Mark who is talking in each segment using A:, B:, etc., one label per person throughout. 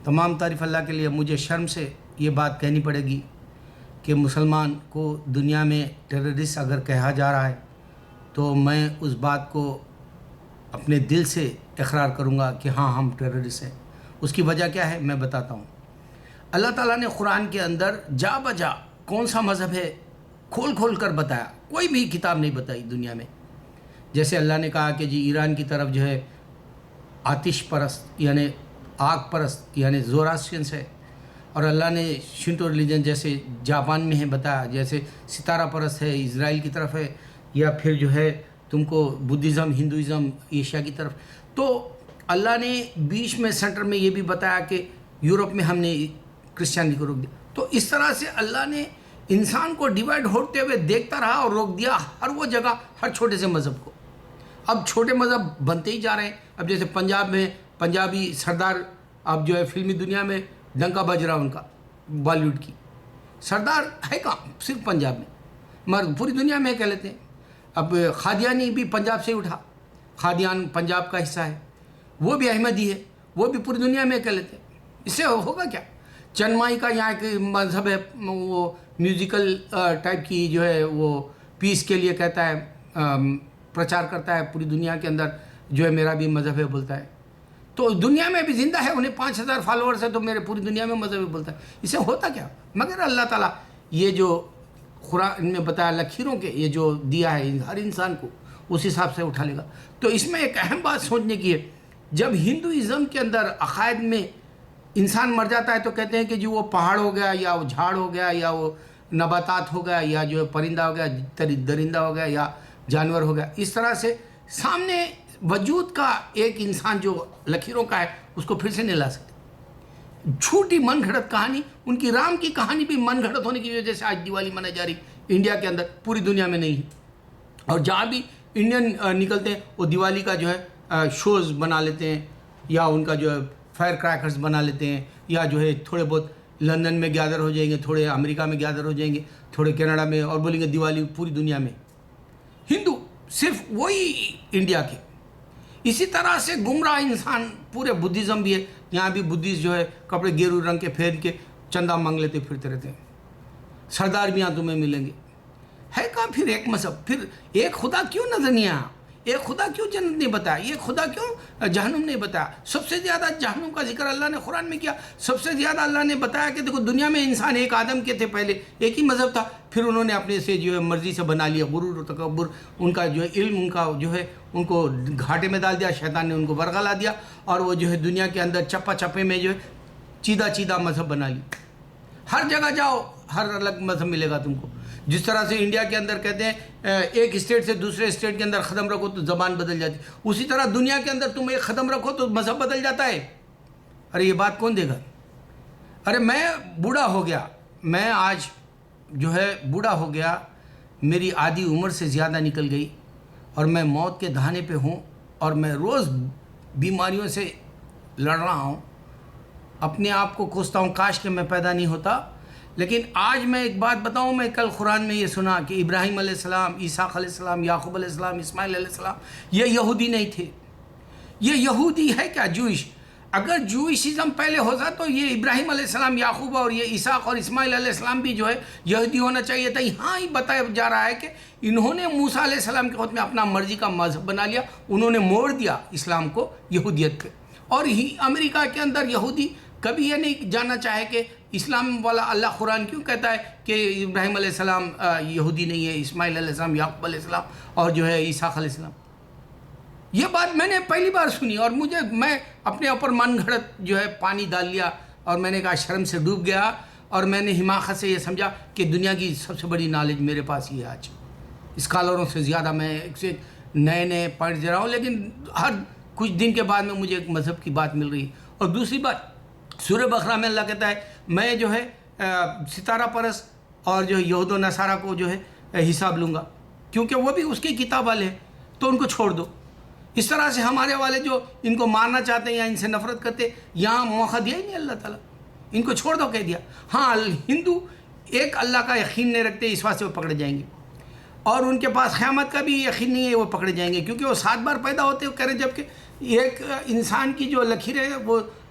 A: تمام تعریف اللہ کے لیے. مجھے شرم سے یہ بات کہنی پڑے گی کہ مسلمان کو دنیا میں ٹیررسٹ اگر کہا جا رہا ہے تو میں اس بات کو اپنے دل سے اقرار کروں گا کہ ہاں ہم ٹیررسٹ ہیں. اس کی وجہ کیا ہے میں بتاتا ہوں. اللہ تعالیٰ نے قرآن کے اندر جا بجا کون سا مذہب ہے کھول کھول کر بتایا. کوئی بھی کتاب نہیں بتائی دنیا میں. جیسے اللہ نے کہا کہ جی ایران کی طرف جو ہے آتش پرست یعنی آگ پرست یعنی زوراسترینس ہے، اور اللہ نے شنٹو ریلیجن جیسے جاپان میں ہے بتایا، جیسے ستارہ پرست ہے اسرائیل کی طرف ہے، یا پھر جو ہے تم کو بدھزم ہندوازم ایشیا کی طرف. تو اللہ نے بیچ میں سینٹر میں یہ بھی بتایا کہ یورپ میں ہم نے کرسچینٹی کو روک دیا. تو اس طرح سے اللہ نے انسان کو ڈیوائڈ ہوتے ہوئے دیکھتا رہا اور روک دیا ہر وہ جگہ ہر چھوٹے سے مذہب کو. اب چھوٹے مذہب بنتے ہی جا رہے ہیں. اب جیسے پنجاب میں پنجابی سردار اب جو ہے فلمی دنیا میں ڈنکا بج رہا ان کا بالی ووڈ کی سردار ہے کہاں صرف پنجاب میں، مگر پوری دنیا میں کہہ لیتے ہیں. اب قادیانی بھی پنجاب سے ہی اٹھا، قادیان پنجاب کا حصہ ہے، وہ بھی احمدی ہے، وہ بھی پوری دنیا میں کہہ لیتے ہیں. اس سے ہوگا کیا؟ چنمائی کا یہاں ایک مذہب ہے، وہ میوزیکل ٹائپ کی جو ہے وہ پیس کے لیے کہتا ہے، پرچار کرتا ہے پوری دنیا کے اندر جو ہے میرا بھی مذہب ہے بولتا ہے. تو دنیا میں بھی زندہ ہے، انہیں 5000 فالوورز ہیں، تو میرے پوری دنیا میں مذہب بولتا ہے. اس سے ہوتا کیا؟ مگر اللہ تعالیٰ یہ جو قرآن میں بتایا لکیروں کے یہ جو دیا ہے ہر انسان کو اس حساب سے اٹھا لے گا. تو اس میں ایک اہم بات سوچنے کی ہے. جب ہندوازم کے اندر عقائد میں انسان مر جاتا ہے تو کہتے ہیں کہ جی وہ پہاڑ ہو گیا، یا وہ جھاڑ ہو گیا، یا وہ نباتات ہو گیا، یا جو ہے پرندہ ہو گیا، درندہ ہو گیا، یا جانور ہو گیا. اس طرح سے سامنے وجود کا ایک انسان جو لکیروں کا ہے اس کو پھر سے نہیں لا سکتے. جھوٹی من گھڑت کہانی، ان کی رام کی کہانی بھی من گھڑت ہونے کی وجہ سے آج دیوالی منائی جا رہی انڈیا کے اندر، پوری دنیا میں نہیں ہے. اور جہاں بھی انڈین نکلتے ہیں وہ دیوالی کا جو ہے شوز بنا لیتے ہیں، یا ان کا جو ہے فائر کریکرز بنا لیتے ہیں، یا جو ہے تھوڑے بہت لندن میں گیدر ہو جائیں گے، تھوڑے امریکہ میں گیدر ہو جائیں گے، تھوڑے کینیڈا میں، اور بولیں گے دیوالی پوری دنیا میں. ہندو صرف وہی انڈیا کے. اسی طرح سے گمراہ انسان پورے بدھزم بھی ہے. یہاں بھی بدھسٹ جو ہے کپڑے گیرو رنگ کے پھیر کے چندہ مانگ لیتے پھرتے رہتے ہیں. سردار بھی یہاں تمہیں ملیں گے. ہے کہاں پھر ایک مذہب؟ پھر ایک خدا کیوں نظر نہیں آیا؟ ایک خدا کیوں جنت نہیں بتایا؟ ایک خدا کیوں جہنم نہیں بتایا؟ سب سے زیادہ جہنم کا ذکر اللہ نے قرآن میں کیا. سب سے زیادہ اللہ نے بتایا کہ دیکھو دنیا میں انسان ایک آدم کے تھے، پہلے ایک ہی مذہب تھا، پھر انہوں نے اپنے سے جو ہے مرضی سے بنا لیا. غرور و تکبر، ان کا جو ہے علم ان کا جو ہے ان کو گھاٹے میں ڈال دیا، شیطان نے ان کو برگلا دیا، اور وہ جو ہے دنیا کے اندر چپا چپے میں جو ہے چیدہ مذہب بنا لی. ہر جگہ جاؤ ہر الگ مذہب ملے گا تم کو. جس طرح سے انڈیا کے اندر کہتے ہیں ایک اسٹیٹ سے دوسرے اسٹیٹ کے اندر قدم رکھو تو زبان بدل جاتی، اسی طرح دنیا کے اندر تم ایک قدم رکھو تو مذہب بدل جاتا ہے. ارے یہ بات کون دے گا؟ ارے میں بوڑھا ہو گیا، میں آج جو ہے بوڑھا ہو گیا، میری آدھی عمر سے زیادہ نکل گئی، اور میں موت کے دہانے پہ ہوں، اور میں روز بیماریوں سے لڑ رہا ہوں. اپنے آپ کو کوستا ہوں کاش کہ میں پیدا نہیں ہوتا. لیکن آج میں ایک بات بتاؤں، میں کل قرآن میں یہ سنا کہ ابراہیم علیہ السلام، اسحاق علیہ السلام، یعقوب علیہ السلام، اسماعیل علیہ السلام یہ یہودی نہیں تھے. یہ یہودی ہے کیا؟ جوئش. اگر جوئشزم پہلے ہوتا تو یہ ابراہیم علیہ السلام، یعقوب اور یہ اسحاق اور اسماعیل علیہ السلام بھی جو ہے یہودی ہونا چاہیے تھا. یہاں ہی بتایا جا رہا ہے کہ انہوں نے موسیٰ علیہ السلام کے وقت میں اپنا مرضی کا مذہب بنا لیا، انہوں نے موڑ دیا اسلام کو یہودیت پہ. اور ہی امریکہ کے اندر یہودی کبھی یہ نہیں جاننا چاہے کہ اسلام والا اللہ قرآن کیوں کہتا ہے کہ ابراہیم علیہ السلام یہودی نہیں ہے، اسماعیل علیہ السلام، یعقوب علیہ السلام اور جو ہے اسحاق علیہ السلام. یہ بات میں نے پہلی بار سنی، اور میں اپنے اوپر من گھڑت جو ہے پانی ڈال لیا، اور میں نے کہا شرم سے ڈوب گیا، اور میں نے حماقت سے یہ سمجھا کہ دنیا کی سب سے بڑی نالج میرے پاس ہی ہے. آج اسکالروں سے زیادہ میں ایک سے نئے پوائنٹ دے رہا ہوں، لیکن ہر کچھ دن کے بعد میں مجھے ایک مذہب کی بات مل رہی ہے. اور دوسری بات، سورہ بقرہ میں اللہ کہتا ہے میں جو ہے ستارہ پرست اور جو یہود و نصارہ کو جو ہے حساب لوں گا، کیونکہ وہ بھی اس کی کتاب والے ہیں، تو ان کو چھوڑ دو. اس طرح سے ہمارے والے جو ان کو مارنا چاہتے ہیں یا ان سے نفرت کرتے، یہاں موقع دیا ہی نہیں اللہ تعالیٰ، ان کو چھوڑ دو کہہ دیا. ہاں ہندو ایک اللہ کا یقین نہیں رکھتے، اس واسطے وہ پکڑے جائیں گے، اور ان کے پاس قیامت کا بھی یقین نہیں ہے، وہ پکڑے جائیں گے، کیونکہ وہ 7 بار پیدا ہوتے ہیں. کہہ رہے جب کہ ایک انسان کی جو لکیر ہے وہ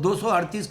A: 238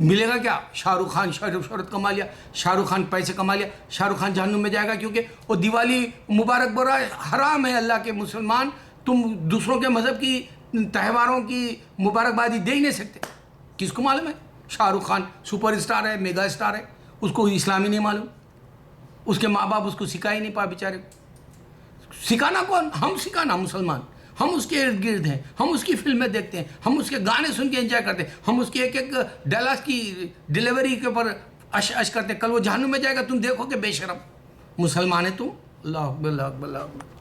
A: ملے گا کیا؟ شاہ رخ خان شہرت کما لیا، شاہ رخ خان پیسے کما لیا، شاہ رخ خان جہنم میں جائے گا، کیونکہ وہ دیوالی مبارک برا حرام ہے اللہ کے مسلمان، تم دوسروں کے مذہب کی تہواروں کی مبارکبادی دے ہی نہیں سکتے. کس کو معلوم ہے؟ شاہ رخ خان سپر اسٹار ہے، میگا اسٹار ہے، اس کو اسلامی نہیں معلوم، اس کے ماں باپ اس کو سکھا ہی نہیں پا بیچارے. سکھانا کون؟ ہم سکھانا مسلمان. ہم اس کے ارد گرد ہیں، ہم اس کی فلمیں دیکھتے ہیں، ہم اس کے گانے سن کے انجوائے کرتے ہیں، ہم اس کی ایک ایک ڈائلاگ کی ڈیلیوری کے اوپر اش کرتے ہیں. کل وہ جہنم میں جائے گا، تم دیکھو کہ بے شرم مسلمان ہے تم. اللہ اکبر اللہ اکبر اللہ اکبر.